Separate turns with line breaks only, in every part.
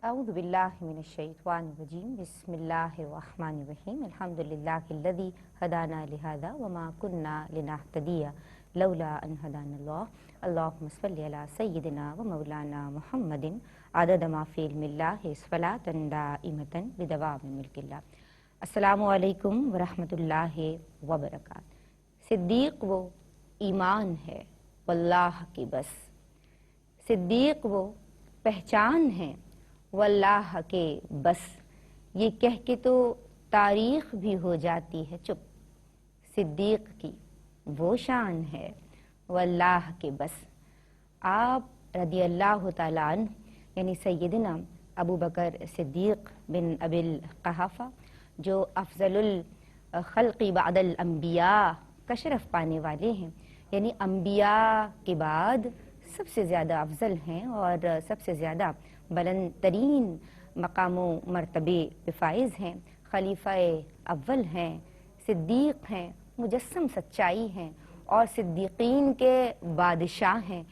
اعوذ باللہ من الشیطان الرجیم بسم اللہ الرحمن الرحیم الحمدللہ الذی ہدانا لہذا وما کنا لنہتدی لولا ان ہدانا اللہ اللہم صلی علی سیدنا و مولانا محمد عدد ما فی علم اللہ صلاۃ دائمۃ بدوام ملک اللہ۔ السلام علیکم ورحمۃ اللہ وبرکاتہ۔ صدیق وہ ایمان ہے واللہ کی بس، صدیق وہ پہچان ہے واللہ کے بس، یہ کہہ کے تو تاریخ بھی ہو جاتی ہے چپ، صدیق کی وہ شان ہے واللہ کے بس۔ آپ رضی اللہ تعالیٰ عنہ یعنی سیدنا ابو بکر صدیق بن ابی القحافہ جو افضل الخلق بعد الانبیاء کا شرف پانے والے ہیں، یعنی انبیاء کے بعد سب سے زیادہ افضل ہیں اور سب سے زیادہ بلند ترین مقام و مرتبے پہ فائز ہیں، خلیفہ اول ہیں، صدیق ہیں، مجسم سچائی ہیں اور صدیقین کے بادشاہ ہیں،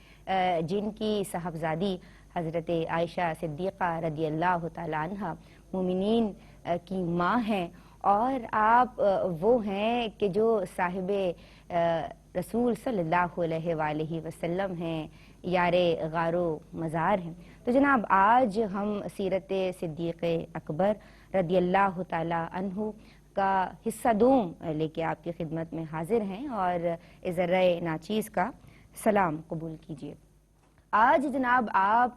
جن کی صاحبزادی حضرت عائشہ صدیقہ رضی اللہ تعالیٰ عنہ مومنین کی ماں ہیں، اور آپ وہ ہیں کہ جو صاحب رسول صلی اللہ علیہ وآلہ وسلم ہیں، یار غار و مزار ہیں۔ تو جناب آج ہم سیرت صدیق اکبر رضی اللہ تعالیٰ عنہ کا حصہ دوم لے کے آپ کی خدمت میں حاضر ہیں، اور ذرہ ناچیز کا سلام قبول کیجیے۔ آج جناب آپ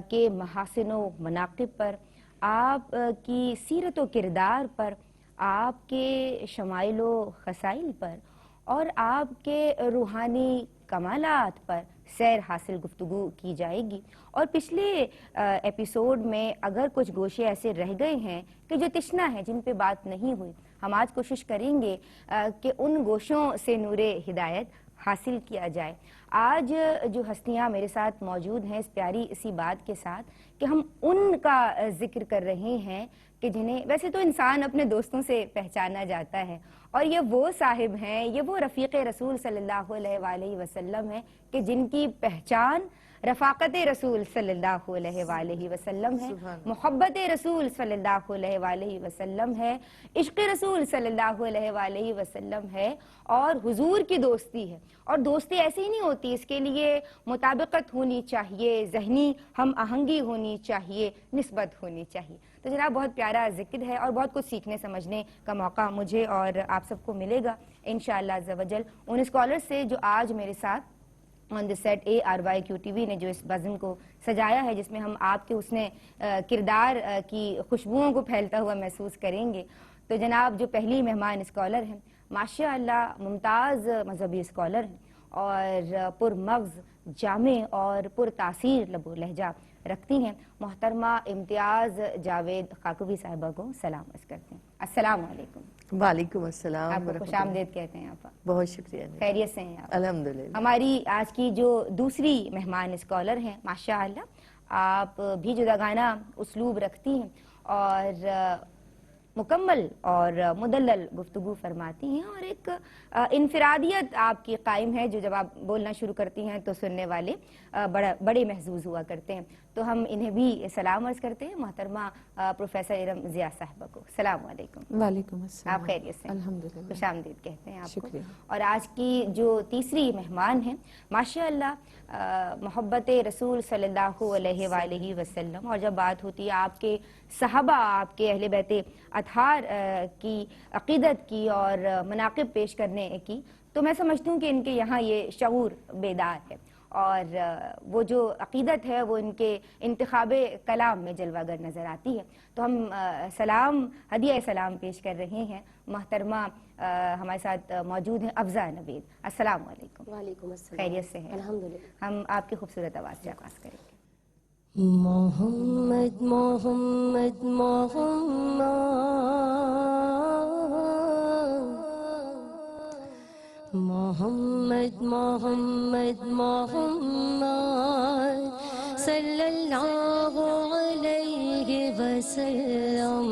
کے محاسن و مناقب پر، آپ کی سیرت و کردار پر، آپ کے شمائل و خصائل پر اور آپ کے روحانی کمالات پر سیر حاصل گفتگو کی جائے گی۔ اور پچھلے ایپیسوڈ میں اگر کچھ گوشے ایسے رہ گئے ہیں کہ جو تشنا ہے، جن پہ بات نہیں ہوئی، ہم آج کوشش کریں گے کہ ان گوشوں سے نور ہدایت حاصل کیا جائے۔ آج جو ہستیاں میرے ساتھ موجود ہیں اس پیاری اسی بات کے ساتھ کہ ہم ان کا ذکر کر رہے ہیں کہ جنہیں ویسے تو انسان اپنے دوستوں سے پہچانا جاتا ہے، اور یہ وہ صاحب ہیں، یہ وہ رفیق رسول صلی اللہ علیہ وآلہ وسلم ہیں کہ جن کی پہچان رفاقت رسول صلی اللہ علیہ وآلہ وسلم ہے، محبت رسول صلی اللہ علیہ وآلہ وسلم ہے، عشق رسول صلی اللہ علیہ وآلہ وسلم ہے، اور حضور کی دوستی ہے۔ اور دوستی ایسی ہی نہیں ہوتی، اس کے لیے مطابقت ہونی چاہیے، ذہنی ہم آہنگی ہونی چاہیے، نسبت ہونی چاہیے۔ تو جناب بہت پیارا ذکر ہے اور بہت کچھ سیکھنے سمجھنے کا موقع مجھے اور آپ سب کو ملے گا انشاءاللہ عز و جل ان اسکالر سے جو آج میرے ساتھ آن دی سیٹ ARYQTV نے جو اس بزم کو سجایا ہے، جس میں ہم آپ کے حسن کردار کی خوشبوؤں کو پھیلتا ہوا محسوس کریں گے۔ تو جناب جو پہلی مہمان اسکالر ہیں، ماشاء اللہ ممتاز مذہبی اسکالر ہیں اور پر مغز، جامع اور پر تاثیر لب و لہجہ رکھتی ہیں، محترمہ امتیاز جاوید خاکوی صاحبہ کو سلام عرض کرتے ہیں۔ السلام علیکم۔
وعلیکم السلام۔
آپ کو خوش آمدید کہتے ہیں۔ آپ
بہت شکریہ۔
خیریت سے ہیں آپ؟
الحمدللہ۔
ہماری آج کی جو دوسری مہمان اسکالر ہیں، ماشاء اللہ آپ بھی جداگانہ اسلوب رکھتی ہیں اور مکمل اور مدلل گفتگو فرماتی ہیں، اور ایک انفرادیت آپ کی قائم ہے جو جب آپ بولنا شروع کرتی ہیں تو سننے والے بڑے محظوظ ہوا کرتے ہیں۔ تو ہم انہیں بھی سلام عرض کرتے ہیں، محترمہ پروفیسر ارم ضیاء صاحبہ کو السلام علیکم۔
وعلیکم السلام۔
آپ خیریت سے؟
الحمدللہ۔
خوش آمدید کہتے ہیں آپ کو۔
شکریہ۔
اور آج کی جو تیسری مہمان ہیں، ماشاء اللہ محبت رسول صلی اللہ علیہ وآلہ وسلم، اور جب بات ہوتی ہے آپ کے صحابہ، آپ کے اہل بیت اطہار کی عقیدت کی اور مناقب پیش کرنے کی، تو میں سمجھتی ہوں کہ ان کے یہاں یہ شعور بیدار ہے، اور وہ جو عقیدت ہے وہ ان کے انتخاب کلام میں جلوہ گر نظر آتی ہے۔ تو ہم سلام، ہدیہ سلام پیش کر رہے ہیں۔ محترمہ ہمارے ساتھ موجود ہیں افضا نوید، السلام علیکم۔
وعلیکم السلام۔
خیریت سے ہیں؟
الحمدللہ۔
ہم آپ کی خوبصورت آواز سے آغاز کریں گے۔
محمد محمد محمد محمد محمد محمد صلی اللہ علیہ وسلم،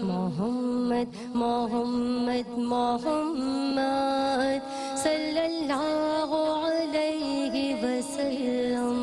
محمد محمد محمد صلی اللہ علیہ وسلم۔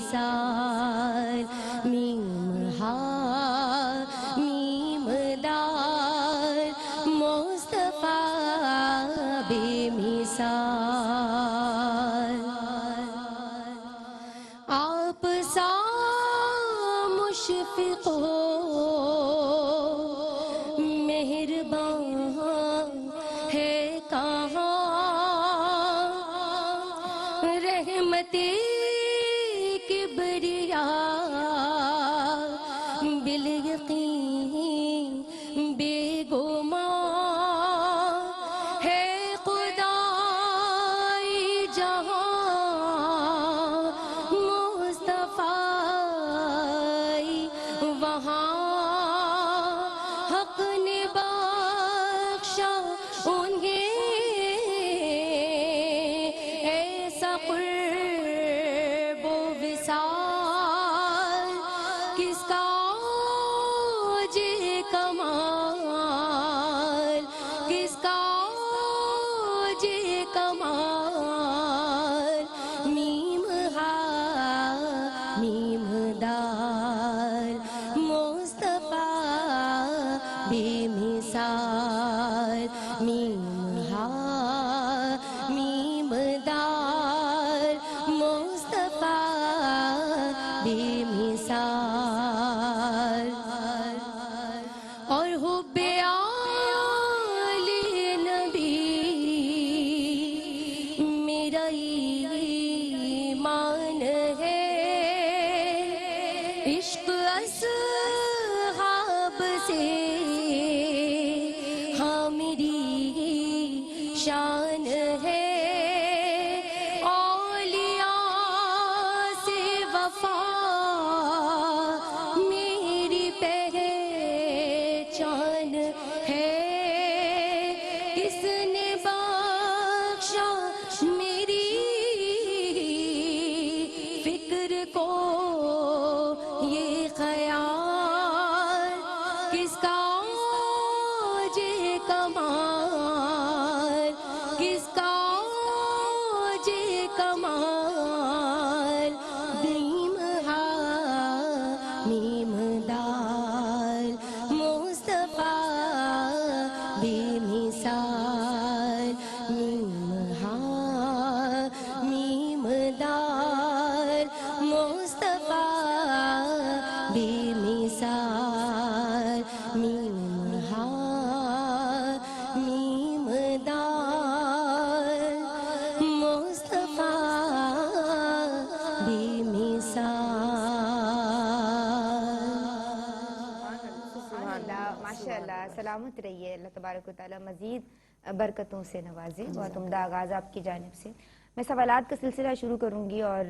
مثال میم ہا میم دال مصطفیٰ بے مثال آپ سا مشفق ہو مہربان ہے کہاں رحمت کبریا بالیقین بے گمان ہے خدائے جہاں مصطفیٰ وہاں حق نے بخشا انہیں ایسا قرب و وصال کس کا جے کمال کس کا جے کمال میم ہا میم دال مصطفیٰ بے مثال میم ہا میم دال مصطفیٰ بے مثال اور حب آل نبی میرا ایمان ہے عشق اصحاب سے ہاں میری شان ہے اولیاء سے وفا میری پہچان ہے کس نے بخشا میری فکر کو یہ خیال کس کا جے کمال کس کا جے کمال میم ہا میم دال مصطفیٰ بے مثال میم ہا میم دال مصطفیٰ بے مثال میم ہا میم دال مصطفیٰ بے مثال
ماشاء اللہ سلامت رہیے. اللہ تبارک و تعالیٰ مزید برکتوں سے نوازے. بہت عمدہ آغاز آپ کی جانب سے. میں سوالات کا سلسلہ شروع کروں گی اور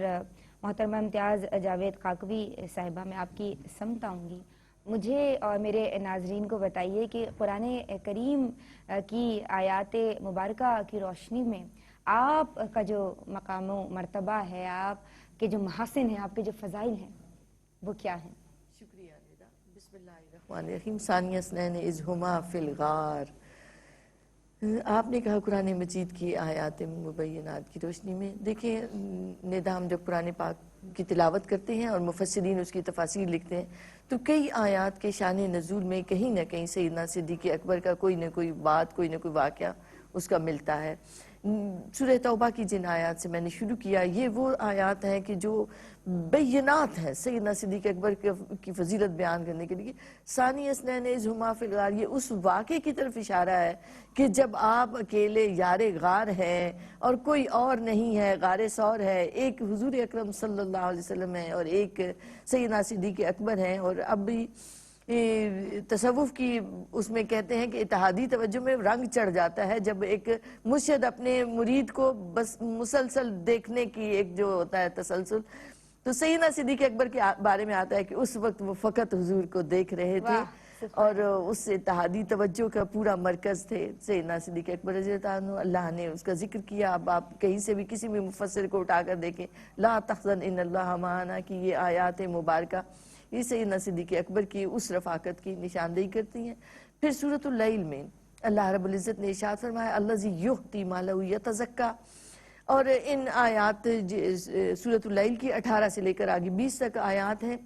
محترمہ امتیاز جاوید قاقوی صاحبہ میں آپ کی سمت آؤں گی. مجھے اور میرے ناظرین کو بتائیے کہ قرآن کریم کی آیات مبارکہ کی روشنی میں آپ کا جو مقام و مرتبہ ہے، آپ کے جو محاسن ہیں، آپ کے جو فضائل ہیں، وہ کیا ہیں؟
شکریہ ندا. بسم اللہ الرحمن الرحیم. ثانی اثنین اذ ہما فی الغار. آپ نے کہا قرآن مجید کی آیات مبینات کی روشنی میں. دیکھیں ندا، ہم جب قرآن پاک کی تلاوت کرتے ہیں اور مفسرین اس کی تفاسیر لکھتے ہیں تو کئی آیات کے شان نزول میں کہیں نہ کہیں سیدنا صدیق اکبر کا کوئی نہ کوئی بات، کوئی نہ کوئی واقعہ اس کا ملتا ہے. سورہ توبہ کی جن آیات سے میں نے شروع کیا، یہ وہ آیات ہیں کہ جو بینات ہیں سیدنا صدیق اکبر کی فضیلت بیان کرنے کے لیے. ثانی اثنین اذ ہما فی الغار، یہ اس واقعے کی طرف اشارہ ہے کہ جب آپ اکیلے یار غار ہیں اور کوئی اور نہیں ہے، غار ثور ہے، ایک حضور اکرم صلی اللہ علیہ وسلم ہے اور ایک سیدنا صدیق اکبر ہیں. اور اب بھی تصوف کی اس میں کہتے ہیں کہ اتحادی توجہ میں رنگ چڑھ جاتا ہے جب ایک مرشد اپنے مرید کو بس مسلسل دیکھنے کی ایک جو ہوتا ہے تسلسل. تو سیدنا صدیق اکبر کے بارے میں آتا ہے کہ اس وقت وہ فقط حضور کو دیکھ رہے تھے اور اس اتحادی توجہ کا پورا مرکز تھے سیدنا صدیق اکبر رضی اللہ عنہ. اللہ نے اس کا ذکر کیا. اب آپ کہیں سے بھی کسی بھی مفسر کو اٹھا کر دیکھیں، لا تحزن ان اللہ معنا کی یہ آیات مبارکہ یہ سیدنا صدیق اکبر کی اس رفاقت کی نشاندہی کرتی ہیں. پھر سورۃ اللیل میں اللہ رب العزت نے ارشاد فرمایا الذی یؤتی مالہ یتزکیٰ. اور ان آیات سورۃ اللیل کی 18 سے لے کر آگے 20 تک آیات ہیں.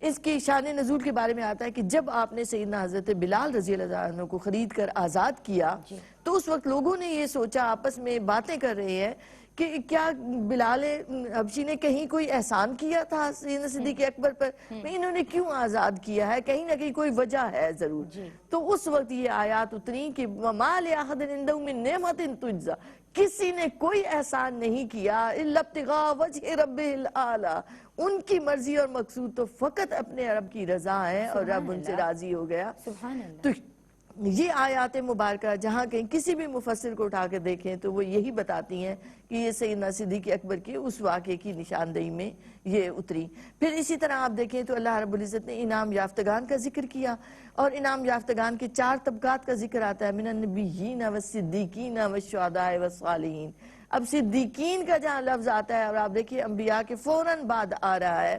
اس کی شان نزول کے بارے میں آتا ہے کہ جب آپ نے سیدنا حضرت بلال رضی اللہ عنہ کو خرید کر آزاد کیا تو اس وقت لوگوں نے یہ سوچا، آپس میں باتیں کر رہے ہیں کہ کیا بلال حبشی نے کہیں کوئی احسان کیا تھا سیدنا صدیق اکبر پر، انہوں نے کیوں آزاد کیا ہے، کہیں نہ کہیں کوئی وجہ ہے ضرور. تو اس وقت یہ آیات اتری کہ وَمَا لِأَحَدٍ عِندَهُ مِن نِعْمَةٍ تُجْزَىٰ، کسی نے کوئی احسان نہیں کیا إِلَّا ابْتِغَاءَ وَجْهِ رَبِّهِ الْأَعْلَىٰ، ان کی مرضی اور مقصود تو فقط اپنے رب کی رضا ہے اور رب ان سے راضی ہو گیا. تو یہ آیات مبارکہ جہاں کہیں کسی بھی مفسر کو اٹھا کے دیکھیں تو وہ یہی بتاتی ہیں کہ یہ سیدنا صدیق اکبر کے اس واقعے کی نشاندہی میں یہ اتری. پھر اسی طرح آپ دیکھیں تو اللہ رب العزت نے انعام یافتگان کا ذکر کیا، اور انعام یافتگان کے 4 طبقات کا ذکر آتا ہے، من النبیین والصدیقین والشہداء والصالحین. اب صدیقین کا جہاں لفظ آتا ہے اور آپ دیکھیے انبیاء کے فوراً بعد آ رہا ہے،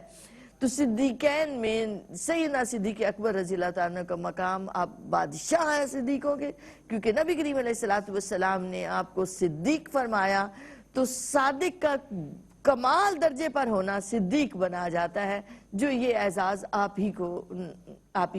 تو صدیقین میں سیدنا صدیق اکبر رضی اللہ عنہ کا مقام، آپ بادشاہ ہیں صدیقوں کے، کیونکہ نبی کریم علیہ السلام نے آپ کو صدیق فرمایا. تو صادق کا کمال درجے پر ہونا صدیق بنا جاتا ہے، جو یہ اعزاز آپ ہی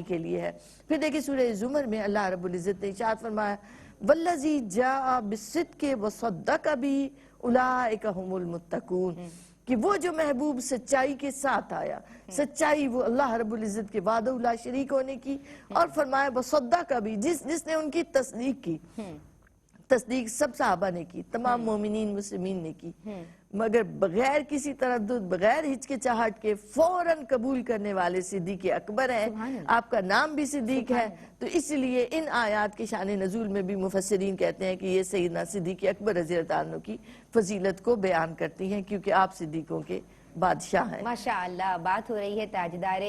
کے لیے ہے. پھر دیکھیں سورہ زمر میں اللہ رب العزت نے ارشاد فرمایا وَالَّذِي جَاءَ بِالصِّدْقِ وَصَدَّقَ بِهِ أُولَٰئِكَ هُمُ الْمُتَّقُونَ، کہ وہ جو محبوب سچائی کے ساتھ آیا، سچائی وہ اللہ رب العزت کے وعدہ لا شریک ہونے کی، اور فرمایا وَصَدَّقَ بِهِ، جس نے ان کی تصدیق کی. تصدیق سب صحابہ نے کی، تمام مومنین مسلمین نے کی، مگر بغیر کسی تردد، بغیر ہچکچاہٹ کے فوراً قبول کرنے والے صدیق اکبر ہیں. آپ کا نام بھی صدیق ہے. تو اس لیے ان آیات کے شان نزول میں بھی مفسرین کہتے ہیں کہ یہ سیدنا صدیق اکبر رضی اللہ عنہ کی فضیلت کو بیان کرتی ہیں، کیونکہ آپ صدیقوں کے بادشاہ ہیں.
ماشاءاللہ، بات ہو رہی ہے تاجدار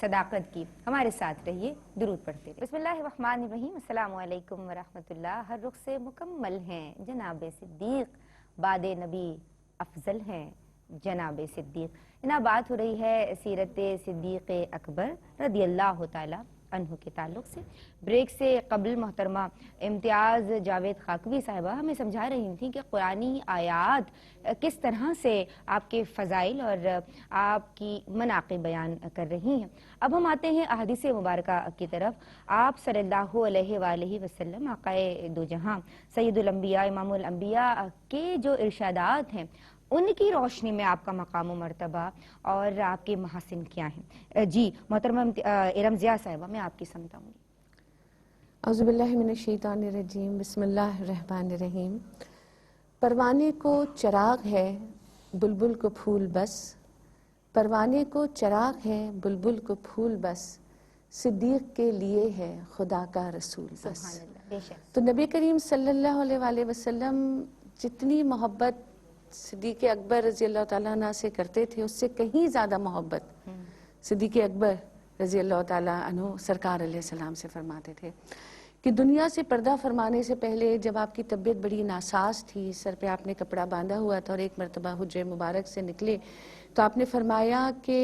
صداقت کی. ہمارے ساتھ رہیے، درود پڑھتے رہیے. بسم اللہ الرحمن الرحیم. السلام علیکم ورحمۃ اللہ. ہر رخ سے مکمل ہیں جناب صدیق، بعد نبی افضل ہیں جناب صدیق. یہاں بات ہو رہی ہے سیرت صدیق اکبر رضی اللہ تعالی عنہ کے تعلق سے. بریک سے قبل محترمہ امتیاز جاوید خاکوی صاحبہ ہمیں سمجھا رہی تھیں کہ قرآنی آیات کس طرح سے آپ کے فضائل اور آپ کی مناقب بیان کر رہی ہیں. اب ہم آتے ہیں احادیث مبارکہ کی طرف. آپ صلی اللہ علیہ وآلہ وسلم آقائے دو جہاں سید الانبیاء امام الانبیاء کے جو ارشادات ہیں ان کی روشنی میں آپ کا مقام و مرتبہ اور آپ کے محاسن کیا ہیں؟ جی محترمہ ارم ضیاء صاحبہ، میں آپ کی سمجھاؤں گی.
اعوذ باللہ من الشیطان الرجیم، بسم اللہ الرحمن الرحیم. پروانے کو چراغ ہے بلبل کو پھول بس، پروانے کو چراغ ہے بلبل کو پھول بس، صدیق کے لیے ہے خدا کا رسول بس.
سبحان اللہ، بے شک.
تو نبی کریم صلی اللہ علیہ وآلہ وسلم جتنی محبت صدیق اکبر رضی اللہ تعالیٰ عنہ سے کرتے تھے، اس سے کہیں زیادہ محبت صدیق اکبر رضی اللہ تعالیٰ عنہ سرکار علیہ السلام سے فرماتے تھے. کہ دنیا سے پردہ فرمانے سے پہلے جب آپ کی طبیعت بڑی ناساز تھی، سر پہ آپ نے کپڑا باندھا ہوا تھا اور ایک مرتبہ حجرہ مبارک سے نکلے، تو آپ نے فرمایا کہ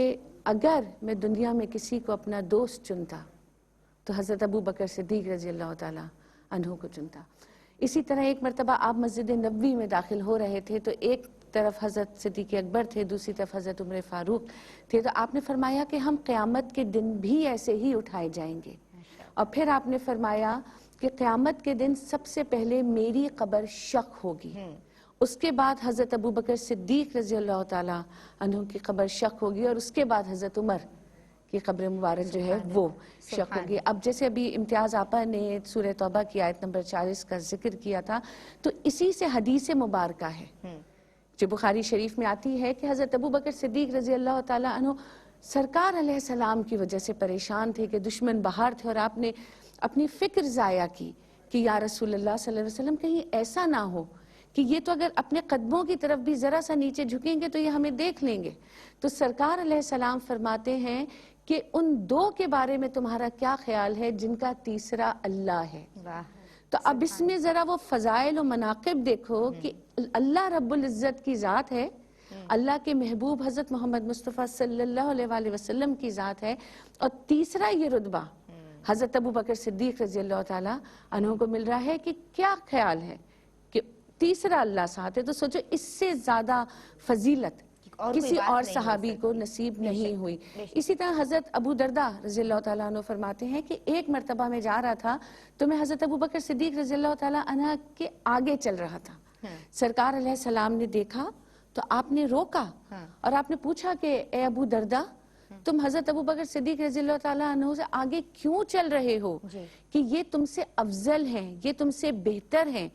اگر میں دنیا میں کسی کو اپنا دوست چنتا تو حضرت ابو بکر صدیق رضی اللہ تعالیٰ عنہ کو چنتا. اسی طرح ایک مرتبہ آپ مسجد نبوی میں داخل ہو رہے تھے تو ایک طرف حضرت صدیق اکبر تھے، دوسری طرف حضرت عمر فاروق تھے. تو آپ نے فرمایا کہ ہم قیامت کے دن بھی ایسے ہی اٹھائے جائیں گے. اور پھر آپ نے فرمایا کہ قیامت کے دن سب سے پہلے میری قبر شق ہوگی، اس کے بعد حضرت ابو بکر صدیق رضی اللہ تعالیٰ عنہ کی قبر شق ہوگی، اور اس کے بعد حضرت عمر کی قبر مبارک جو ہے وہ شق ہوگی. اب جیسے ابھی امتیاز آپا نے سورہ توبہ کی آیت نمبر 40 کا ذکر کیا تھا، تو اسی سے حدیث مبارکہ ہے جو بخاری شریف میں آتی ہے کہ حضرت ابو بکر صدیق رضی اللہ تعالیٰ عنہ سرکار علیہ السلام کی وجہ سے پریشان تھے کہ دشمن باہر تھے، اور آپ نے اپنی فکر ضائع کی کہ یا رسول اللہ صلی اللہ علیہ وسلم کہیں ایسا نہ ہو کہ یہ تو اگر اپنے قدموں کی طرف بھی ذرا سا نیچے جھکیں گے تو یہ ہمیں دیکھ لیں گے. تو سرکار علیہ السلام فرماتے ہیں کہ ان دو کے بارے میں تمہارا کیا خیال ہے جن کا تیسرا اللہ ہے. تو اب اس میں ذرا وہ فضائل و مناقب دیکھو کہ اللہ رب العزت کی ذات ہے، اللہ کے محبوب حضرت محمد مصطفیٰ صلی اللہ علیہ وآلہ وسلم کی ذات ہے، اور تیسرا یہ رتبہ حضرت ابو بکر صدیق رضی اللہ تعالیٰ عنہ کو مل رہا ہے. کہ کیا خیال ہے کہ تیسرا اللہ ساتھ ہے، تو سوچو اس سے زیادہ فضیلت
اور کوئی
کسی
بات
اور
نہیں ہو
صحابی
سکتی۔
کو نصیب نہیں ہوئی۔
بے شک۔
اسی طرح حضرت ابو دردہ رضی اللہ تعالیٰ عنہ فرماتے ہیں کہ ایک مرتبہ میں جا رہا تھا تو میں حضرت ابو بکر صدیق رضی اللہ تعالیٰ عنہ کے آگے چل رہا تھا، سرکار علیہ السلام نے دیکھا تو آپ نے روکا اور آپ نے پوچھا کہ اے ابو دردہ تم حضرت ابو بکر صدیق رضی اللہ تعالیٰ عنہ سے آگے کیوں چل رہے ہو کہ یہ تم سے افضل ہیں، یہ تم سے بہتر ہیں؟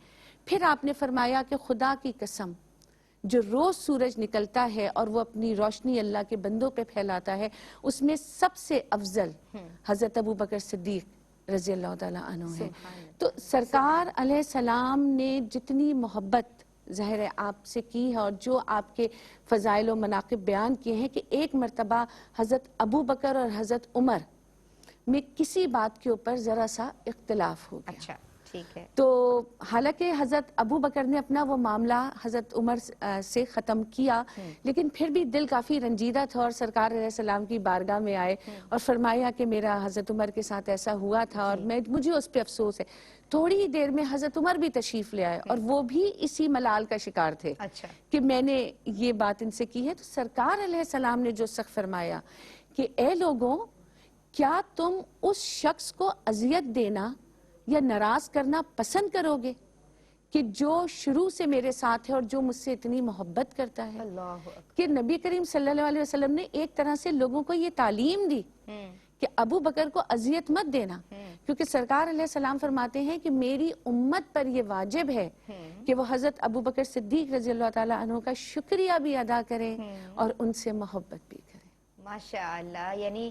پھر آپ نے فرمایا کہ خدا کی قسم جو روز سورج نکلتا ہے اور وہ اپنی روشنی اللہ کے بندوں پہ پھیلاتا ہے، اس میں سب سے افضل حضرت ابو بکر صدیق رضی اللہ تعالیٰ عنہ ہے۔ تو سرکار علیہ السلام نے جتنی محبت ظاہر ہے آپ سے کی ہے اور جو آپ کے فضائل و مناقب بیان کیے ہیں کہ ایک مرتبہ حضرت ابو بکر اور حضرت عمر میں کسی بات کے اوپر ذرا سا اختلاف ہو گیا۔
اچھا ٹھیک ہے۔
تو حالانکہ حضرت ابو بکر نے اپنا وہ معاملہ حضرت عمر سے ختم کیا، لیکن پھر بھی دل کافی رنجیدہ تھا اور سرکار علیہ السلام کی بارگاہ میں آئے اور فرمایا کہ میرا حضرت عمر کے ساتھ ایسا ہوا تھا اور مجھے اس پہ افسوس ہے۔ تھوڑی ہی دیر میں حضرت عمر بھی تشریف لے آئے اور وہ بھی اسی ملال کا شکار تھے کہ میں نے یہ بات ان سے کی ہے۔ تو سرکار علیہ السلام نے جو سخت فرمایا کہ اے لوگوں، کیا تم اس شخص کو اذیت دینا یا ناراض کرنا پسند کرو گے کہ جو شروع سے میرے ساتھ ہے اور جو مجھ سے اتنی محبت کرتا ہے؟ کہ نبی کریم صلی اللہ علیہ وسلم نے ایک طرح سے لوگوں کو یہ تعلیم دی کہ ابو بکر کو اذیت مت دینا، کیونکہ سرکار علیہ السلام فرماتے ہیں کہ میری امت پر یہ واجب ہے کہ وہ حضرت ابو بکر صدیق رضی اللہ تعالیٰ عنہ کا شکریہ بھی ادا کریں اور ان سے محبت بھی کریں۔
ماشاءاللہ، یعنی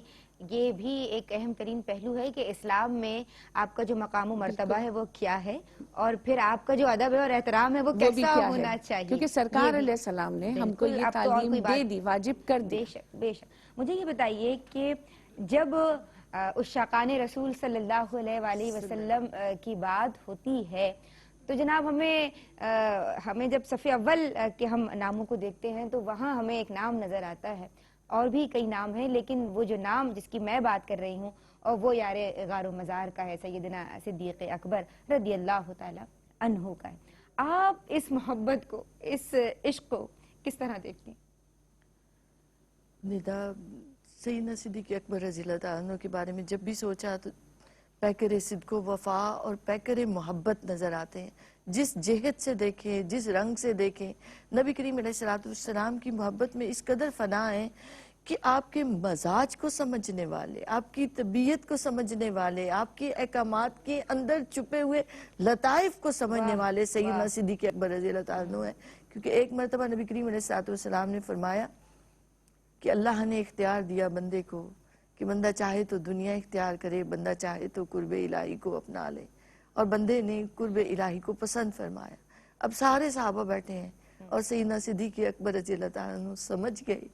یہ بھی ایک اہم ترین پہلو ہے کہ اسلام میں آپ کا جو مقام و مرتبہ ہے وہ کیا ہے، اور پھر آپ کا جو ادب ہے اور احترام ہے وہ کیسا ہونا چاہیے،
کیونکہ سرکار علیہ السلام نے ہم کو یہ تعلیم دے دی، واجب کر دی۔
بے شک بے شک۔ مجھے یہ بتائیے کہ جب عشاقان رسول صلی اللہ علیہ وآلہ وسلم کی بات ہوتی ہے تو جناب ہمیں جب صف اول کے ہم ناموں کو دیکھتے ہیں تو وہاں ہمیں ایک نام نظر آتا ہے، اور بھی کئی نام ہیں، لیکن وہ جو نام جس کی میں بات کر رہی ہوں اور وہ یار غار و مزار کا ہے، سیدنا صدیق اکبر رضی اللہ تعالی عنہ کا ہے۔ آپ اس محبت کو، اس عشق کو کس طرح دیکھتی ہیں؟
ندا، سیدنا صدیق اکبر رضی اللہ تعالیٰ عنہ کے بارے میں جب بھی سوچا تو پیکر صدق و وفا اور پیکر محبت نظر آتے ہیں۔ جس جہت سے دیکھیں، جس رنگ سے دیکھیں، نبی کریم علیہ السلام کی محبت میں اس قدر فنا ہے کہ آپ کے مزاج کو سمجھنے والے، آپ کی طبیعت کو سمجھنے والے، آپ کے احکامات کے اندر چھپے ہوئے لطائف کو سمجھنے والے سیدنا صدیق اکبر رضی اللہ تعالیٰ عنہ ہے۔ کیونکہ ایک مرتبہ نبی کریم علیہ السلام نے فرمایا کہ اللہ نے اختیار دیا بندے کو کہ بندہ چاہے تو دنیا اختیار کرے، بندہ چاہے تو قرب الہی کو اپنا لے، اور بندے نے قرب الہی کو پسند فرمایا۔ اب سارے صحابہ بیٹھے ہیں اور سیدنا صدیق اکبر رضی اللہ تعالیٰ عنہ سمجھ گئے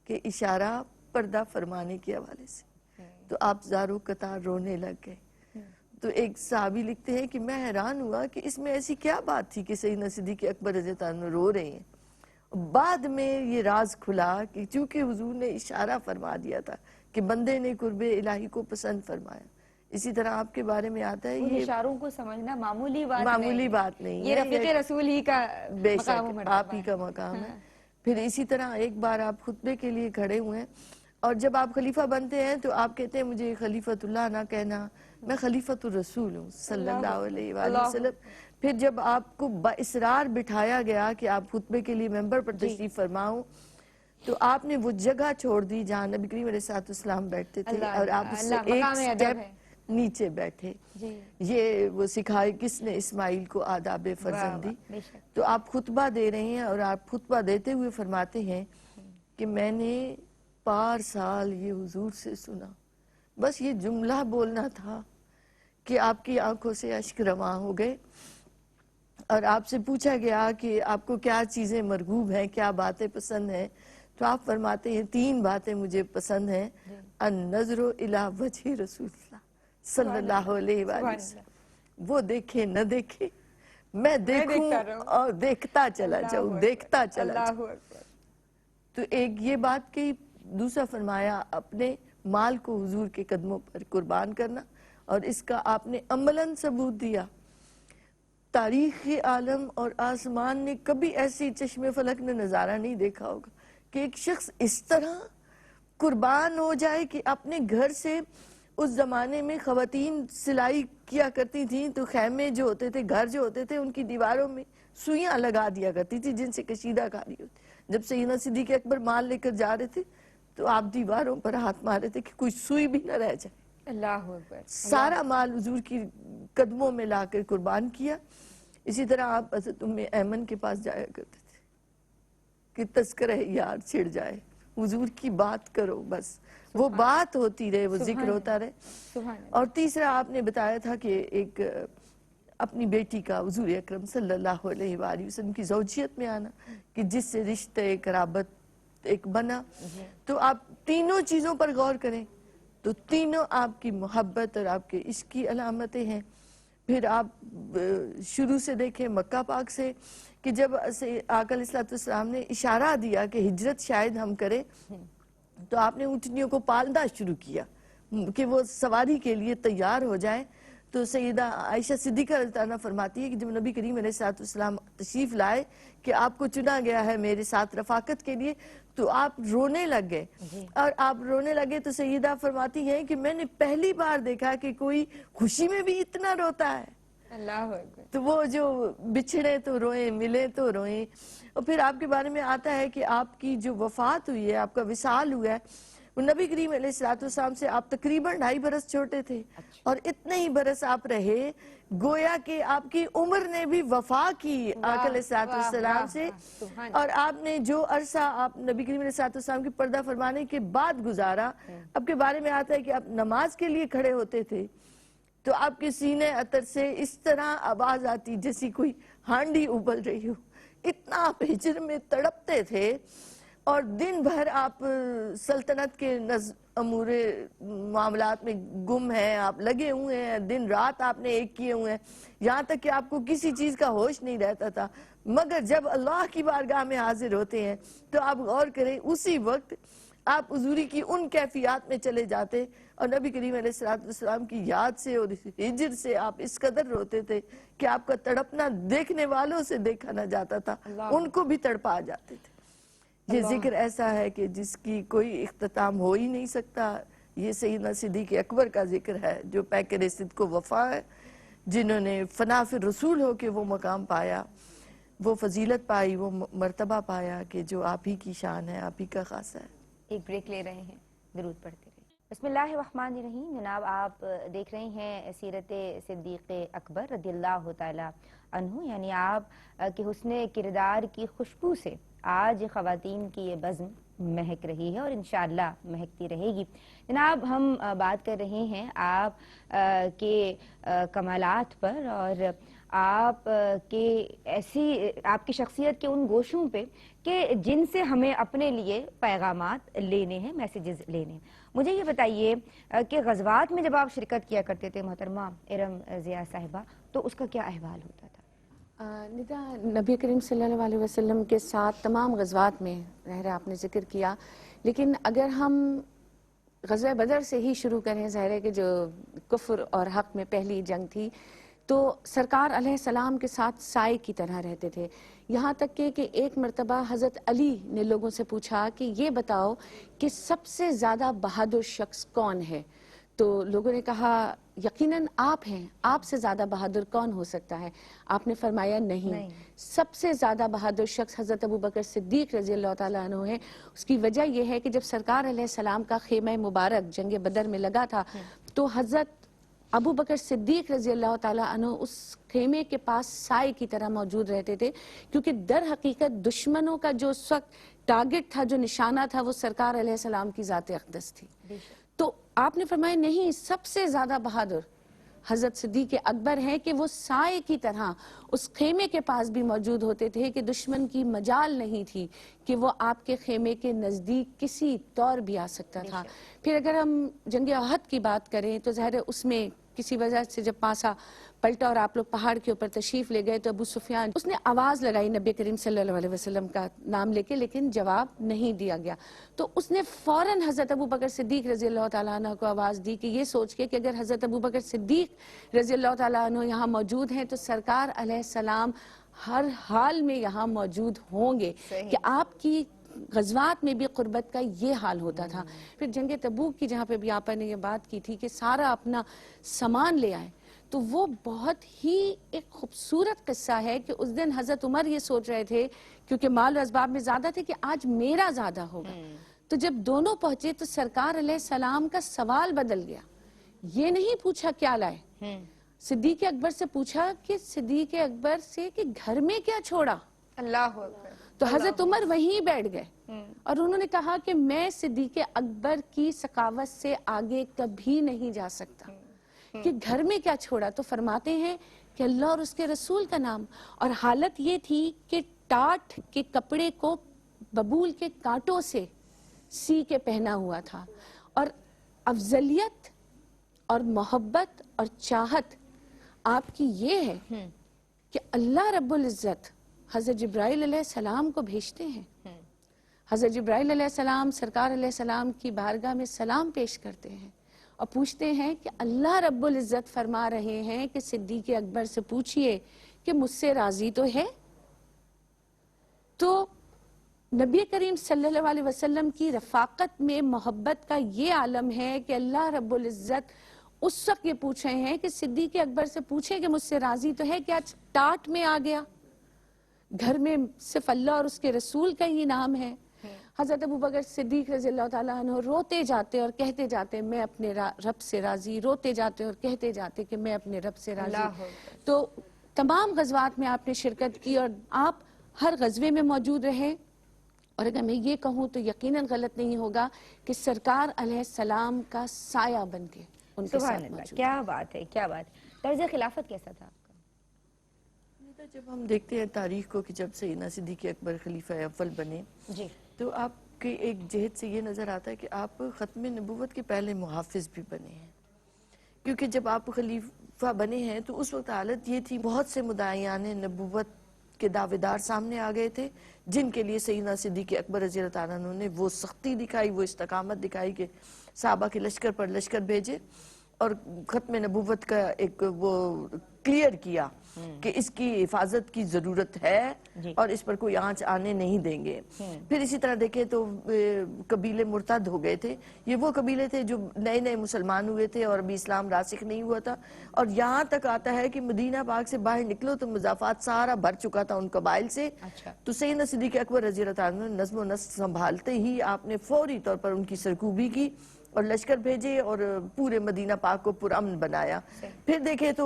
کہ اشارہ پردہ فرمانے کے حوالے سے، تو آپ زارو قطار رونے لگ گئے۔ تو ایک صحابی لکھتے ہیں کہ میں حیران ہوا کہ اس میں ایسی کیا بات تھی کہ سیدنا صدیق اکبر رضی اللہ عنہ رو رہے ہیں۔ بعد میں یہ راز کھلا کہ چونکہ حضور نے اشارہ فرما دیا تھا کہ بندے نے قرب الہی کو پسند فرمایا۔ اسی طرح آپ کے بارے میں آتا ہے
یہ اشاروں کو سمجھنا معمولی بات نہیں ہے،
ہے،
یہ رفیق رسول ہی کا
بے
مقام و
شک
مرتبہ
آپ ہی کا مقام ہے۔ پھر اسی طرح ایک بار آپ خطبے کے لیے کھڑے ہوئے ہیں اور جب آپ خلیفہ بنتے ہیں تو آپ کہتے ہیں مجھے خلیفۃ اللہ نہ کہنا، میں خلیفۃ الرسول ہوں صلی اللہ علیہ وآلہ وسلم۔ پھر جب آپ کو باصرار بٹھایا گیا کہ آپ خطبے کے لیے ممبر پر تشریف فرماؤ تو آپ نے وہ جگہ چھوڑ دی جہاں نبی کریم علیہ السلام بیٹھتے تھے اور آپ اس سے ایک سٹیپ نیچے بیٹھے۔ یہ وہ سکھائے کس نے اسماعیل کو آداب فرزندی۔ تو آپ خطبہ دے رہے ہیں اور آپ خطبہ دیتے ہوئے فرماتے ہیں کہ میں نے پار سال یہ حضور سے سنا، بس یہ جملہ بولنا تھا کہ آپ کی آنکھوں سے اشک رواں ہو گئے، اور آپ سے پوچھا گیا کہ آپ کو کیا چیزیں مرغوب ہیں، کیا باتیں پسند ہیں، تو آپ فرماتے ہیں 3 باتیں مجھے پسند ہیں، النظر الی وجہ رسول اللہ صلی اللہ علیہ وآلہ وسلم، وہ دیکھے نہ دیکھے میں دیکھوں اور دیکھتا چلا جاؤں، دیکھتا چلا جاؤں۔ تو ایک یہ بات کی، دوسرا فرمایا اپنے مال کو حضور کے قدموں پر قربان کرنا، اور اس کا آپ نے عملاً ثبوت دیا۔ تاریخ عالم اور آسمان نے کبھی ایسی چشم فلک نے نظارہ نہیں دیکھا ہوگا کہ ایک شخص اس طرح قربان ہو جائے کہ اپنے گھر سے، اس زمانے میں خواتین سلائی کیا کرتی تھیں تو خیمے جو ہوتے تھے، گھر جو ہوتے تھے، ان کی دیواروں میں سوئیاں لگا دیا کرتی تھی جن سے کشیدہ کاری ہوتی. جب سیدنا صدیق اکبر مال لے کر جا رہے تھے تو آپ دیواروں پر ہاتھ مار رہے تھے کہ کوئی سوئی بھی نہ رہ جائے.
اللہ اکبر.
سارا مال حضور کی قدموں میں لا کر قربان کیا. اسی طرح آپ حضرت ام ایمن کے پاس جایا کرتے تھے کہ تذکرہ یار چھڑ جائے، حضور کی بات کرو، بس وہ بات ہوتی رہے، وہ ذکر ہوتا رہے. اور تیسرا آپ نے بتایا تھا کہ ایک اپنی بیٹی کا حضور اکرم صلی اللہ علیہ وآلہ وسلم کی زوجیت میں آنا، کہ جس سے رشتے قرابت ایک بنا. تو آپ تینوں چیزوں پر غور کریں تو تینوں آپ کی محبت اور آپ کے عشق کی علامتیں ہیں. پھر آپ شروع سے دیکھیں مکہ پاک سے کہ جب آقا علیہ السلام نے اشارہ دیا کہ ہجرت شاید ہم کریں تو آپ نے اونٹنیوں کو پالنا شروع کیا کہ وہ سواری کے لیے تیار ہو جائیں. تو سیدہ عائشہ صدیقہ رضی اللہ عنہا فرماتی ہے کہ جب نبی کریم علیہ السلام تشریف لائے کہ آپ کو چنا گیا ہے میرے ساتھ رفاقت کے لیے، تو آپ رونے لگ گئے. اور آپ رونے لگے تو سیدہ فرماتی ہیں کہ میں نے پہلی بار دیکھا کہ کوئی خوشی میں بھی اتنا روتا ہے.
اللہ اکبر.
تو وہ جو بچھڑے تو روئیں، ملے تو روئیں. اور پھر آپ کے بارے میں آتا ہے کہ آپ کی جو وفات ہوئی ہے، آپ کا وصال ہوا ہے، وہ نبی کریم علیہ السلام سے آپ تقریباً 2.5 برس چھوٹے تھے. اور اتنے ہی برس آپ رہے، گویا کہ آپ کی عمر نے بھی وفا کی آقا علیہ السلام سے. اور آپ نے جو عرصہ آپ نبی کریم علیہ السلام کی پردہ فرمانے کے بعد گزارا، آپ کے بارے میں آتا ہے کہ آپ نماز کے لیے کھڑے ہوتے تھے تو آپ کے سینے عطر سے اس طرح آواز آتی جیسی کوئی ہانڈی ابل رہی ہو. اتنا آپ ہجر میں تڑپتے تھے. اور دن بھر آپ سلطنت کے امور معاملات میں گم ہیں، آپ لگے ہوئے ہیں، دن رات آپ نے ایک کیے ہوئے ہیں، یہاں تک کہ آپ کو کسی چیز کا ہوش نہیں رہتا تھا. مگر جب اللہ کی بارگاہ میں حاضر ہوتے ہیں تو آپ غور کریں، اسی وقت آپ حضوری کی ان کیفیات میں چلے جاتے اور نبی کریم علیہ السلام کی یاد سے اور ہجر سے آپ اس قدر روتے تھے کہ آپ کا تڑپنا دیکھنے والوں سے دیکھا نہ جاتا تھا، ان کو بھی تڑپا جاتے تھے. یہ ذکر ایسا ہے کہ جس کی کوئی اختتام ہو ہی نہیں سکتا. یہ سیدنا صدیق اکبر کا ذکر ہے جو پیکر صدق و وفا ہے، جنہوں نے فنا فی الرسول ہو کے وہ مقام پایا، وہ فضیلت پائی، وہ مرتبہ پایا کہ جو آپ ہی کی شان ہے، آپ ہی کا خاصہ ہے.
ایک بریک لے رہے ہیں، درود پڑھتے رہے. بسم اللہ الرحمن الرحیم. جناب آپ دیکھ رہے ہیں سیرت صدیق اکبر رضی اللہ تعالی عنہ، یعنی آپ کے حسن کردار کی خوشبو سے آج خواتین کی یہ بزم مہک رہی ہے اور انشاءاللہ مہکتی رہے گی. جناب ہم بات کر رہے ہیں آپ کے کمالات پر اور آپ کے آپ کی شخصیت کے ان گوشوں پہ کہ جن سے ہمیں اپنے لیے پیغامات لینے ہیں، میسیجز لینے ہیں. مجھے یہ بتائیے کہ غزوات میں جب آپ شرکت کیا کرتے تھے محترمہ ارم ضیاء صاحبہ، تو اس کا کیا احوال ہوتا تھا؟
ندا، نبی کریم صلی اللہ علیہ وسلم کے ساتھ تمام غزوات میں ظاہر آپ نے ذکر کیا، لیکن اگر ہم غزوہ بدر سے ہی شروع کریں، ظاہر ہے کہ جو کفر اور حق میں پہلی جنگ تھی، تو سرکار علیہ السلام کے ساتھ سائے کی طرح رہتے تھے. یہاں تک کہ ایک مرتبہ حضرت علی نے لوگوں سے پوچھا کہ یہ بتاؤ کہ سب سے زیادہ بہادر شخص کون ہے؟ تو لوگوں نے کہا یقیناً آپ ہیں، آپ سے زیادہ بہادر کون ہو سکتا ہے؟ آپ نے فرمایا نہیں، سب سے زیادہ بہادر شخص حضرت ابوبکر صدیق رضی اللہ تعالیٰ عنہ ہے. اس کی وجہ یہ ہے کہ جب سرکار علیہ السلام کا خیمہ مبارک جنگ بدر میں لگا تھا تو حضرت ابوبکر صدیق رضی اللہ تعالیٰ عنہ اس خیمے کے پاس سائے کی طرح موجود رہتے تھے، کیونکہ در حقیقت دشمنوں کا جو اس وقت ٹارگٹ تھا، جو نشانہ تھا، وہ سرکار علیہ السلام کی ذات اقدس تھی. تو آپ نے فرمایا نہیں، سب سے زیادہ بہادر حضرت صدیق اکبر ہیں کہ وہ سائے کی طرح اس خیمے کے پاس بھی موجود ہوتے تھے کہ دشمن die مجال نہیں تھی کہ وہ آپ کے خیمے کے نزدیک کسی طور بھی آ سکتا تھا. پھر اگر ہم جنگ احد کی بات کریں تو ظاہر اس میں کسی وجہ سے جب پاسا پلٹا اور آپ لوگ پہاڑ کے اوپر تشریف لے گئے تو ابو سفیان اس نے آواز لگائی نبی کریم صلی اللہ علیہ وسلم کا نام لے کے، لیکن جواب نہیں دیا گیا. تو اس نے فوراً حضرت ابو بکر صدیق رضی اللہ تعالیٰ عنہ کو آواز دی کہ یہ سوچ کے کہ اگر حضرت ابو بکر صدیق رضی اللہ تعالیٰ عنہ یہاں موجود ہیں تو سرکار علیہ السلام ہر حال میں یہاں موجود ہوں گے، کہ آپ کی غزوات میں بھی قربت کا یہ حال ہوتا تھا. پھر جنگ تبوک کی جہاں پہ بھی آپا نے یہ بات کی تھی کہ سارا اپنا سامان لے آئے، تو وہ بہت ہی ایک خوبصورت قصہ ہے کہ اس دن حضرت عمر یہ سوچ رہے تھے کیونکہ مال و اسباب میں زیادہ تھے کہ آج میرا زیادہ ہوگا. تو جب دونوں پہنچے تو سرکار علیہ السلام کا سوال بدل گیا. یہ نہیں پوچھا کیا لائے، صدیق اکبر سے پوچھا کہ صدیق اکبر سے کہ گھر میں کیا چھوڑا.
اللہ اکبر.
تو حضرت عمر وہیں بیٹھ گئے اور انہوں نے کہا کہ میں صدیق اکبر کی سخاوت سے آگے کبھی نہیں جا سکتا، کہ گھر میں کیا چھوڑا. تو فرماتے ہیں کہ اللہ اور اس کے رسول کا نام. اور حالت یہ تھی کہ ٹاٹ کے کپڑے کو ببول کے کانٹوں سے سی کے پہنا ہوا تھا. اور افضلیت اور محبت اور چاہت آپ کی یہ ہے کہ اللہ رب العزت حضرت جبرائیل علیہ السلام کو بھیجتے ہیں. حضرت جبرائیل علیہ السلام سرکار علیہ السلام کی بارگاہ میں سلام پیش کرتے ہیں اور پوچھتے ہیں کہ اللہ رب العزت فرما رہے ہیں کہ صدیق اکبر سے پوچھئے کہ مجھ سے راضی تو ہے. تو نبی کریم صلی اللہ علیہ وسلم کی رفاقت میں محبت کا یہ عالم ہے کہ اللہ رب العزت اس وقت یہ پوچھ رہے ہیں کہ صدیق اکبر سے پوچھے کہ مجھ سے راضی تو ہے کہ آج ٹاٹ میں آ گیا، گھر میں صرف اللہ اور اس کے رسول کا ہی نام ہے. حضرت ابو بکر صدیق رضی اللہ تعالیٰ عنہ روتے جاتے اور کہتے جاتے میں اپنے رب سے راضی، روتے جاتے اور کہتے جاتے کہ میں اپنے رب سے راضی. تو تمام غزوات میں آپ نے شرکت کی اور آپ ہر غزوے میں موجود رہے. اور اگر میں یہ کہوں تو یقیناً غلط نہیں ہوگا کہ سرکار علیہ السلام کا سایہ بن کے ان کے ساتھ موجود.
کیا بات ہے، کیا بات. طرز خلافت کیسا تھا آپ کا؟
جب ہم دیکھتے ہیں تاریخ کو کہ جب سیدنا صدیق اکبر خلیفہ اول بنے
جی
تو آپ کے ایک جہت سے یہ نظر آتا ہے کہ آپ ختم نبوت کے پہلے محافظ بھی بنے ہیں. کیونکہ جب آپ خلیفہ بنے ہیں تو اس وقت حالت یہ تھی، بہت سے مدعیان نبوت کے دعویدار سامنے آ گئے تھے جن کے لیے سیدنا صدیق اکبر رضی اللہ تعالیٰ عنہ نے وہ سختی دکھائی، وہ استقامت دکھائی کہ صحابہ کے لشکر پر لشکر بھیجے اور ختم نبوت کا ایک وہ کلیئر کیا کہ اس کی حفاظت کی ضرورت ہے اور اس پر کوئی آنچ آنے نہیں دیں گے. پھر اسی طرح دیکھیں تو قبیلے مرتد ہو گئے تھے. یہ وہ قبیلے تھے جو نئے نئے مسلمان ہوئے تھے اور ابھی اسلام راسخ نہیں ہوا تھا، اور یہاں تک آتا ہے کہ مدینہ پاک سے باہر نکلو تو مضافات سارا بھر چکا تھا ان قبائل سے. تو سیدنا صدیق اکبر رضی اللہ تعالیٰ عنہ نظم و نسق سنبھالتے ہی آپ نے فوری طور پر ان کی سرکوبی کی اور لشکر بھیجے اور پورے مدینہ پاک کو پرامن بنایا. پھر دیکھیں تو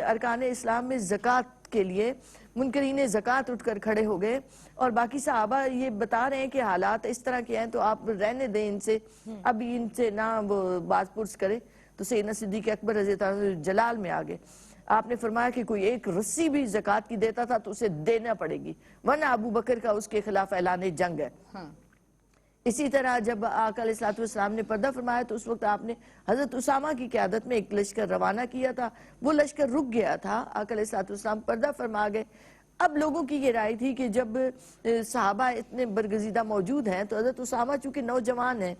ارکان اسلام میں زکوٰۃ کے لیے منکرین زکوٰۃ اٹھ کر کھڑے ہو گئے اور باقی صحابہ یہ بتا رہے ہیں کہ حالات اس طرح کے ہیں تو آپ رہنے دیں ان سے، ابھی ان سے نہ وہ باز پرس کرے. تو سیدنا صدیق اکبر رضی اللہ عنہ جلال میں آگے آپ نے فرمایا کہ کوئی ایک رسی بھی زکوٰۃ کی دیتا تھا تو اسے دینا پڑے گی، ورنہ ابو بکر کا اس کے خلاف اعلان جنگ ہے. اسی طرح جب آقا علیہ السلام نے پردہ فرمایا تو اس وقت آپ نے حضرت اسامہ کی قیادت میں ایک لشکر روانہ کیا تھا. وہ لشکر رک گیا تھا، آقا علیہ السلام پردہ فرما گئے. اب لوگوں کی یہ رائے تھی کہ جب صحابہ اتنے برگزیدہ موجود ہیں تو حضرت اسامہ چونکہ نوجوان ہیں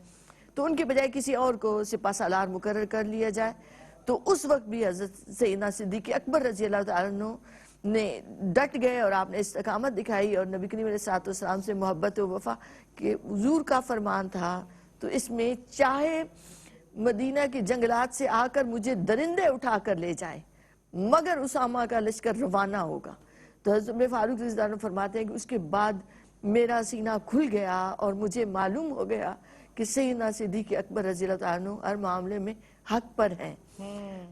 تو ان کے بجائے کسی اور کو سپہ سالار مقرر کر لیا جائے. تو اس وقت بھی حضرت سیدنا صدیق اکبر رضی اللہ تعالیٰ عنہ نے ڈٹ گئے اور آپ نے استقامت دکھائی اور نبی کریم علیہ السلام سے محبت و وفا کہ حضور کا فرمان تھا تو اس میں چاہے مدینہ کے جنگلات سے آ کر مجھے درندے اٹھا کر لے جائیں مگر اسامہ کا لشکر روانہ ہوگا. تو حضرت عمر فاروق رضی اللہ عنہ فرماتے ہیں کہ اس کے بعد میرا سینہ کھل گیا اور مجھے معلوم ہو گیا کہ سیدنا صدیق اکبر رضی اللہ عنہ ہر معاملے میں حق پر ہیں.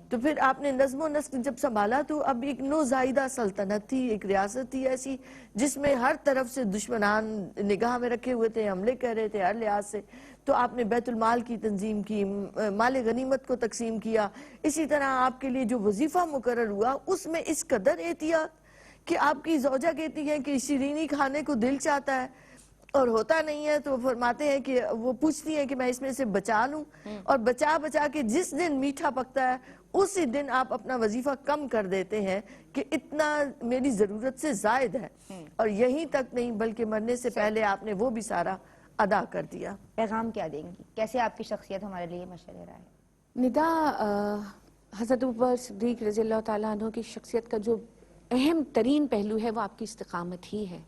تو پھر آپ نے نظم و نسق جب سنبھالا تو اب ایک نوزائیدہ سلطنت تھی، ایک ریاست تھی ایسی جس میں ہر طرف سے دشمنان نگاہ میں رکھے ہوئے تھے، حملے کر رہے تھے ہر لحاظ سے. تو آپ نے بیت المال کی تنظیم کی، مال غنیمت کو تقسیم کیا. اسی طرح آپ کے لیے جو وظیفہ مقرر ہوا اس میں اس قدر احتیاط کہ آپ کی زوجہ کہتی ہے کہ شیرینی کھانے کو دل چاہتا ہے اور ہوتا نہیں ہے تو فرماتے ہیں کہ وہ پوچھتی ہیں کہ میں اس میں سے بچا لوں، اور بچا بچا کے جس دن میٹھا پکتا ہے اسی دن آپ اپنا وظیفہ کم کر دیتے ہیں کہ اتنا میری ضرورت سے زائد ہے، اور یہیں تک نہیں بلکہ مرنے سے پہلے آپ نے وہ بھی سارا ادا کر دیا۔
پیغام کیا دیں گی؟ کیسے آپ کی شخصیت ہمارے لیے مشعل راہ ہے؟
ندا، حضرت ابوبکر صدیق رضی اللہ تعالیٰ عنہ کی شخصیت کا جو اہم ترین پہلو ہے وہ آپ کی استقامت ہی ہے،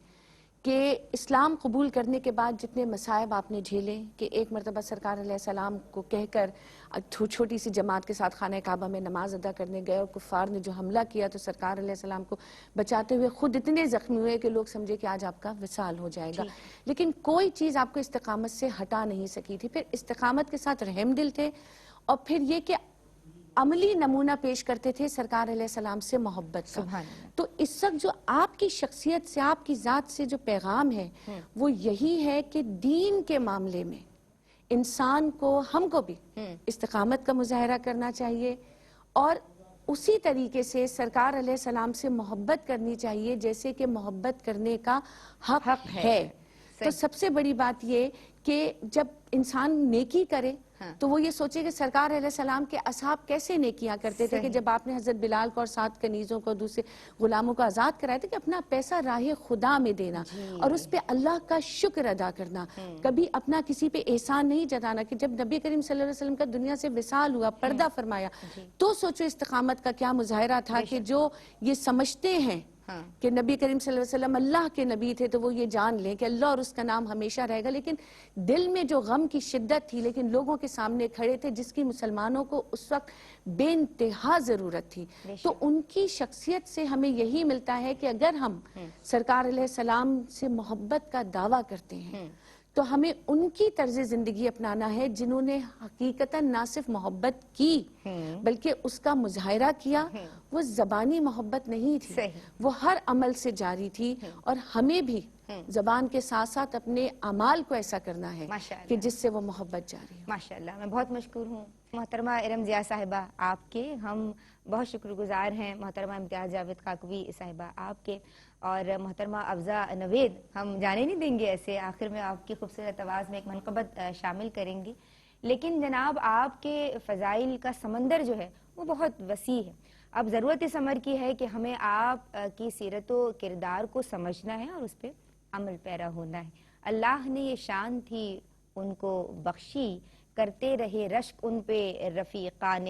کہ اسلام قبول کرنے کے بعد جتنے مصائب آپ نے جھیلے، کہ ایک مرتبہ سرکار علیہ السلام کو کہہ کر چھوٹی سی جماعت کے ساتھ خانہ کعبہ میں نماز ادا کرنے گئے، اور کفار نے جو حملہ کیا تو سرکار علیہ السلام کو بچاتے ہوئے خود اتنے زخمی ہوئے کہ لوگ سمجھے کہ آج آپ کا وصال ہو جائے گا، لیکن کوئی چیز آپ کو استقامت سے ہٹا نہیں سکی تھی۔ پھر استقامت کے ساتھ رحم دل تھے، اور پھر یہ کہ عملی نمونہ پیش کرتے تھے سرکار علیہ السلام سے محبت کا۔ تو اس وقت جو آپ کی شخصیت سے، آپ کی ذات سے جو پیغام ہے وہ یہی ہے کہ دین کے معاملے میں انسان کو، ہم کو بھی استقامت کا مظاہرہ کرنا چاہیے، اور اسی طریقے سے سرکار علیہ السلام سے محبت کرنی چاہیے جیسے کہ محبت کرنے کا حق ہے۔ تو سب سے بڑی بات یہ کہ جب انسان نیکی کرے تو وہ یہ سوچے کہ سرکار علیہ السلام کے اصحاب کیسے نیکیاں کرتے تھے، کہ جب آپ نے حضرت بلال کو اور 7 کنیزوں کو، دوسرے غلاموں کو آزاد کرایا تھا، کہ اپنا پیسہ راہ خدا میں دینا اور اس پہ اللہ کا شکر ادا کرنا، کبھی اپنا کسی پہ احسان نہیں جتانا، کہ جب نبی کریم صلی اللہ علیہ وسلم کا دنیا سے وصال ہوا، پردہ فرمایا، تو سوچو استقامت کا کیا مظاہرہ تھا، کہ جو یہ سمجھتے ہیں کہ نبی کریم صلی اللہ علیہ وسلم اللہ کے نبی تھے تو وہ یہ جان لیں کہ اللہ اور اس کا نام ہمیشہ رہے گا، لیکن دل میں جو غم کی شدت تھی، لیکن لوگوں کے سامنے کھڑے تھے جس کی مسلمانوں کو اس وقت بے انتہا ضرورت تھی۔ تو ان کی شخصیت سے ہمیں یہی ملتا ہے کہ اگر ہم سرکار علیہ السلام سے محبت کا دعویٰ کرتے ہیں تو ہمیں ان کی طرز زندگی اپنانا ہے جنہوں نے حقیقتاً نہ صرف محبت کی بلکہ اس کا مظاہرہ کیا۔ وہ زبانی محبت نہیں تھی، وہ ہر عمل سے جاری تھی، اور ہمیں بھی زبان کے ساتھ ساتھ اپنے اعمال کو ایسا کرنا ہے کہ جس سے وہ محبت جاری ہو۔
ماشاءاللہ، میں بہت مشکور ہوں محترمہ ارم ضیاء صاحبہ آپ کے، ہم بہت شکر گزار ہیں محترمہ امتیاز جاوید خاکوی صاحبہ آپ کے، اور محترمہ افضہ نوید، ہم جانے نہیں دیں گے ایسے، آخر میں آپ کی خوبصورت آواز میں ایک منقبت شامل کریں گے، لیکن جناب آپ کے فضائل کا سمندر جو ہے وہ بہت وسیع ہے۔ اب ضرورت اس امر کی ہے کہ ہمیں آپ کی سیرت و کردار کو سمجھنا ہے اور اس پہ عمل پیرا ہونا ہے۔ اللہ نے یہ شان تھی ان کو بخشی، کرتے رہے رشک ان پہ رفیقان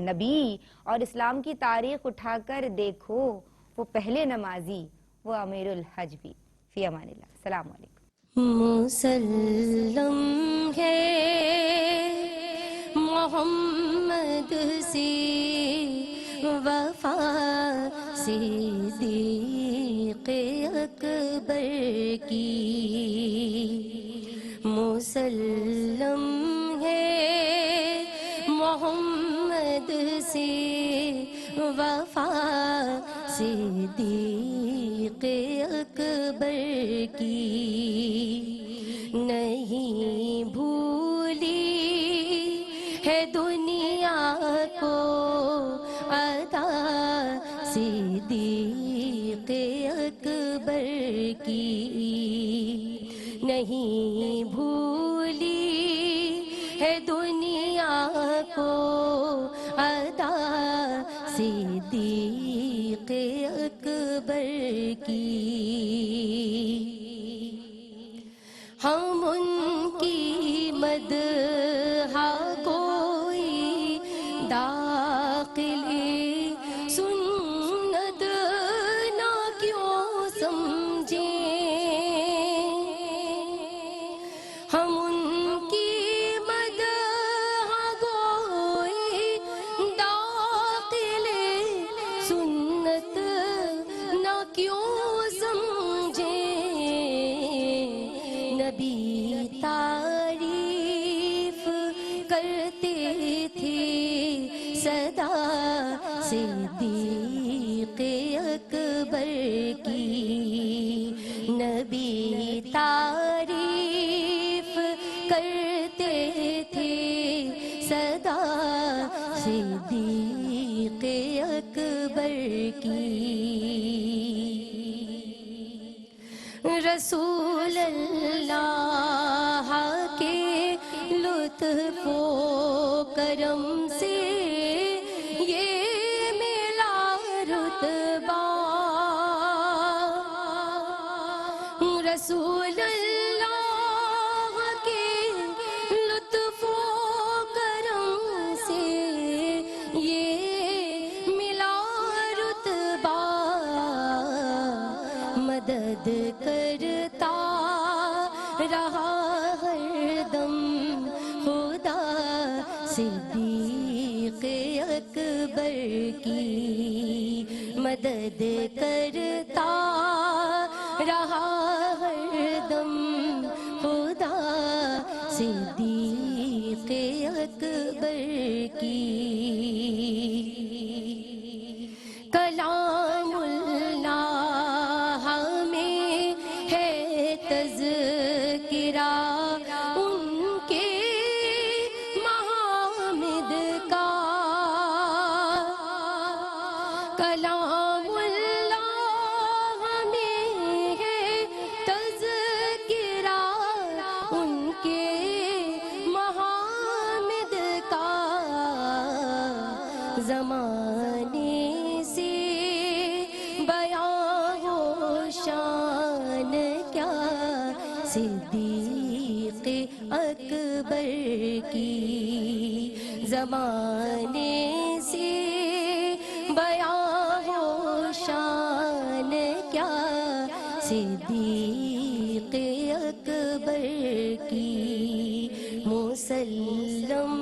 نبی، اور اسلام کی تاریخ اٹھا کر دیکھو وہ پہلے نمازی، وہ امیر الحج بھی۔ فی امان اللہ، السلام علیکم۔
مسلم ہے محمد سے وفا صدیق اکبر کی، مسلم ہے محمد سے وفا صدیق اکبر کی، نہیں بھولی ہے دنیا کو عطا صدیق اکبر کی، نہیں بھولی ہے دنیا کو عطا صدیق اکبر کی، ہم ان کی مدح کوئی داخل سنت نہ کیوں سمجھیں، ہم ان کی مدح کوئی داخل سنت نہ کیوں سمجھیں، نبی تعریف کرتے تھے سدا صدیق اکبر کی، نبی تعریف کرتے تھے سدا صدیق اکبر کی، رسول اللہ کے لطف و کرم سے یہ ملا رتبہ، رسول اللہ کے لطف و کرم سے یہ ملا رتبہ، مدد کرتا رہا ہر دم خدا صدیق اکبر کی، مدد کرتا رہا ہر دم خدا صدیق اکبر کی۔ کلام اللہ میں ہے تذکرہ ان کے محامد کا، کلام اللہ میں ہے تذکرہ ان کے محامد کا، زمانے سے بیان ہو شان کیا صدیق اکبر کی، زمانے سے بیان ہو شان کیا صدیق اکبر کی، مسلم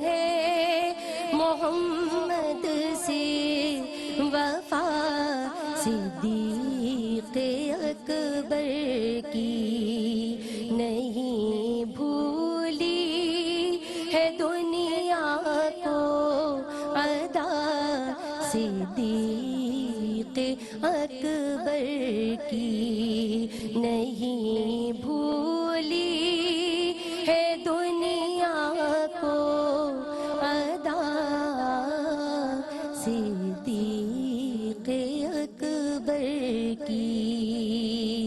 ہے محمد سے وفا صدیق اکبر کی، نہیں بھولی ہے دنیا کو ادا صدیق اکبر کی، نہیں بھولی